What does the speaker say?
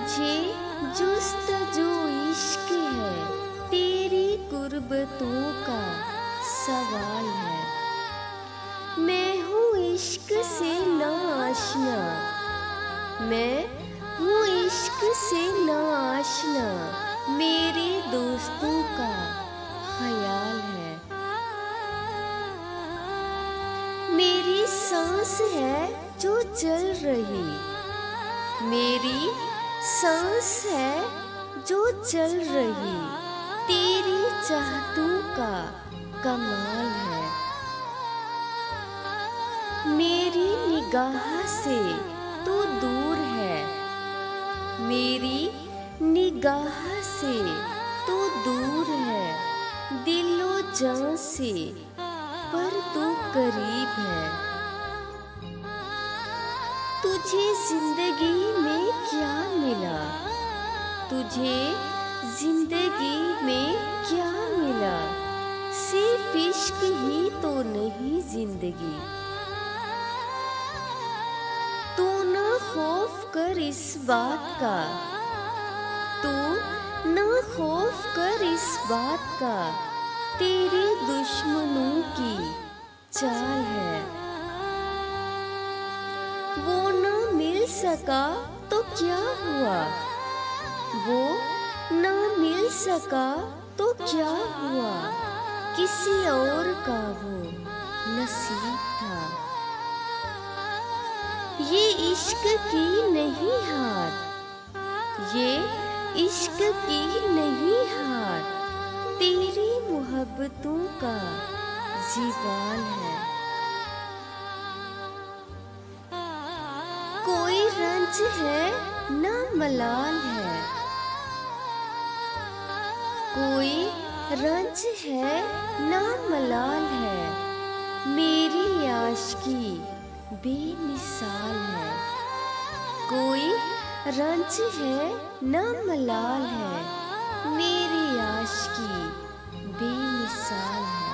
मुझे जुस्तजू इश्क है, तेरी गुर्बतों का सवाल है। मैं हूँ इश्क से नाआशना, मैं हूँ इश्क से नाआशना, मेरे दोस्तों का ख्याल है। मेरी सांस है जो चल रही, मेरी सांस है जो चल रही, तेरी चाहतों का कमाल है। मेरी निगाह से तो दूर है, मेरी निगाह से तो दूर है, दिलो जान से पर तू करीब है। तुझे जिंदगी में क्या मिला, तुझे जिंदगी में क्या मिला, सिर्फ इश्क ही तो नहीं जिंदगी। तू ना खौफ कर इस बात का, तू ना खौफ कर इस बात का, तेरे दुश्मनों की चाल है। वो ना मिल सका तो क्या हुआ, वो ना मिल सका तो क्या हुआ, किसी और का वो नसीब था। ये इश्क की नहीं हार, ये इश्क की नहीं हार, तेरी मोहब्बतों का जीवाल है। कोई रंज है ना मलाल है, कोई रंज है ना मलाल है, मेरी आशिकी बेमिसाल है। कोई रंज है ना मलाल है, मेरी आशिकी बेमिसाल है।